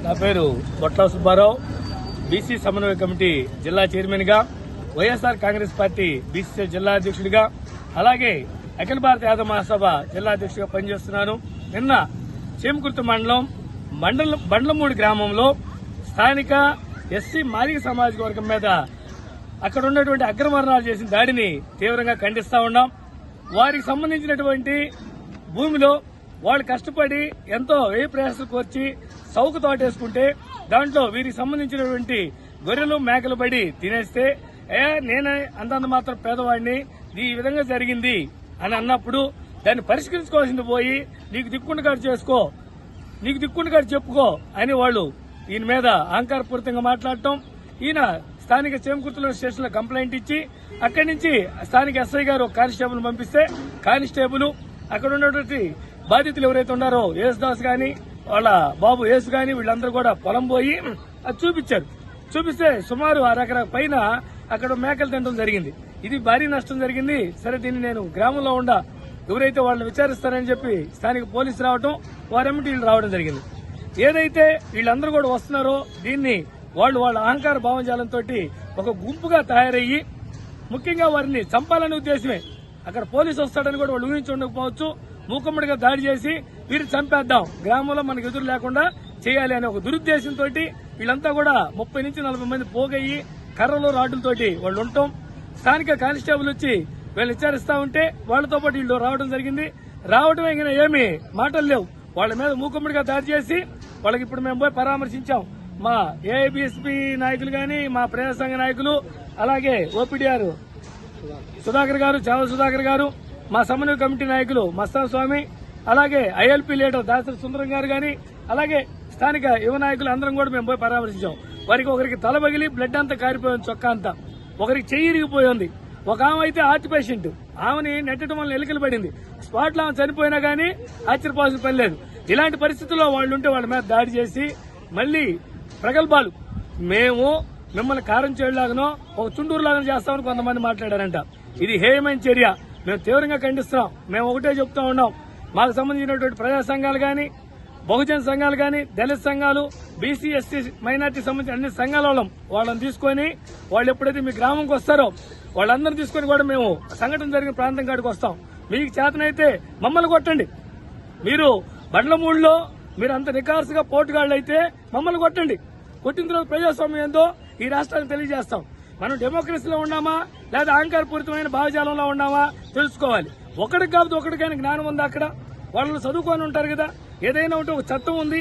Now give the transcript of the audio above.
నా పేరు బొట్ల సుబ్బారావు, బీసీ సమన్వయ కమిటీ జిల్లా చైర్మన్ గా, వైఎస్ఆర్ కాంగ్రెస్ పార్టీ బీసీ జిల్లా అధ్యక్షుడిగా, అలాగే అఖిల భారత యాదవ మహాసభ జిల్లా అధ్యక్షుడిగా పనిచేస్తున్నాను. నిన్న చేమకుర్తి బండ్లమూడి గ్రామంలో స్థానిక ఎస్సీ మాదిగ సామాజిక వర్గం మీద అక్కడ ఉన్నటువంటి అగ్రవర్ణాలు చేసిన దాడిని తీవ్రంగా ఖండిస్తా ఉన్నాం. వారికి సంబంధించినటువంటి భూమిలో వాళ్ళు కష్టపడి ఎంతో వ్యయ ప్రయాసాలు కోర్చి చౌక తోటేసుకుంటే దాంట్లో వీరికి సంబంధించినటువంటి గొర్రెలు మేకలు పడి తినేస్తే నేనే అంతంత మాత్రం పేదవాడిని, ఈ విధంగా జరిగింది అని అన్నప్పుడు దాన్ని పరిష్కరించుకోవాల్సింది పోయి నీకు దిక్కుండగాడు చేసుకో, నీకు దిక్కుండగాడు చెప్పుకో అని వాళ్ళు ఈయన మీద అహంకారపూరితంగా మాట్లాడటం. ఈయన స్థానిక చేమకుర్తిలో స్టేషన్లో కంప్లైంట్ ఇచ్చి అక్కడి నుంచి స్థానిక ఎస్ఐ గారు కానిస్టేబుల్ పంపిస్తే కానిస్టేబుల్ అక్కడ ఉన్నటువంటి బాధితులు ఎవరైతే ఉన్నారో యేసుదాస్ గాని వాళ్ళ బాబు యేసు గాని వీళ్ళందరూ కూడా పొలం పోయి అది చూపించారు. చూపిస్తే సుమారు 6 ఎకరాల పైన అక్కడ మేకలు తినడం జరిగింది. ఇది భారీ నష్టం జరిగింది. సరే, దీన్ని నేను గ్రామంలో ఎవరైతే వాళ్ళని విచారిస్తారని చెప్పి స్థానిక పోలీసు రావడం, వారెమ్మటి వీళ్ళు రావడం జరిగింది. ఏదైతే వీళ్ళందరూ కూడా వస్తున్నారో దీన్ని వాళ్ళ అహంకార భావజాలంతో ఒక గుంపుగా తయారయ్యి ముఖ్యంగా వారిని చంపాలనే ఉద్దేశమే. అక్కడ పోలీసు వస్తాడని కూడా వాళ్ళు ఊహించి ఉండకపోవచ్చు. మూకుమ్మడిగా దాడి చేసి వీరిని చంపేద్దాం, గ్రామంలో మనకు ఎదురు లేకుండా చేయాలి అనే ఒక దురుద్దేశంతో వీళ్ళంతా కూడా 30 నుంచి 40 మంది పోగయ్యి కర్రలు రాడ్లతోటి వాళ్ళు ఉండటం. స్థానిక కానిస్టేబుల్ వచ్చి వీళ్ళు విచారిస్తా ఉంటే వాళ్ళతో పాటు వీళ్ళు రావడం జరిగింది. రావడమే ఇంకా ఏమి మాటలు లేవు. వాళ్ళ మీద మూకుమ్మడిగా దాడి చేసి వాళ్ళకి ఇప్పుడు మేము పోయి పరామర్శించాం. మా ఏఐబీఎస్పీ నాయకులు గాని, మా ప్రజా సంఘ నాయకులు, అలాగే ఓపీడీఆర్ సుధాకర్ గారు, చావల సుధాకర్ గారు, మా సమన్వయ కమిటీ నాయకులు మస్తాన్ స్వామి, అలాగే ఐఎల్పీ లీడర్ దాసరి సుందరం గారు గాని, అలాగే స్థానిక యువ నాయకులు అందరం కూడా మేము పోయి పరామర్శించాం. వారికి ఒకరికి తల పగిలి బ్లడ్ అంతా కారిపోయింది, చొక్కా అంతా. ఒకరికి చెయ్యి ఇరిగిపోయింది. ఒక ఆమె అయితే హార్ట్ పేషెంట్, ఆమెని నెట్టడం వల్ల ఎలుకలు పడింది. స్పాట్ లో ఆమె చనిపోయినా గానీ ఆశ్చర్యపోవాల్సిన పని లేదు. ఇలాంటి పరిస్థితుల్లో వాళ్ళు ఉంటే వాళ్ళ మీద దాడి చేసి మళ్లీ ప్రగల్భాలు, మేము మిమ్మల్ని కారం చేయలాగనో ఒక చుండూరు లాగానో చేస్తామని కొంతమంది మాట్లాడారంట. ఇది హేయమైన చర్య, మేము తీవ్రంగా ఖండిస్తున్నాం. మేము ఒకటే చెప్తా ఉన్నాం, మాకు సంబంధించినటువంటి ప్రజా సంఘాలు గాని, బహుజన సంఘాలు గాని, దళిత సంఘాలు, బీసీ ఎస్టీ మైనార్టీ సంబంధించిన అన్ని సంఘాల వాళ్ళని తీసుకుని వాళ్ళు ఎప్పుడైతే మీ గ్రామంకి వస్తారో వాళ్ళందరినీ తీసుకుని కూడా మేము సంఘటన జరిగిన ప్రాంతం కాడికి వస్తాం. మీకు చేతనైతే మమ్మల్ని కొట్టండి. మీరు బండ్లమూడిలో మీరు అంత నికార్సుగా పోటుగాళ్లు అయితే మమ్మల్ని కొట్టండి. కొట్టిన తర్వాత ప్రజాస్వామ్యం ఏందో ఈ రాష్ట్రానికి తెలియజేస్తాం. మనం డెమోక్రసీలో ఉన్నామా లేదా అహంకారపూరితమైన భావజాలంలో ఉన్నామా తెలుసుకోవాలి. ఒకటికి కాకపోతే ఒకటికైనా జ్ఞానం ఉంది. అక్కడ వాళ్ళు చదువుకొని ఉంటారు కదా. ఏదైనా ఉంటే ఒక చట్టం ఉంది,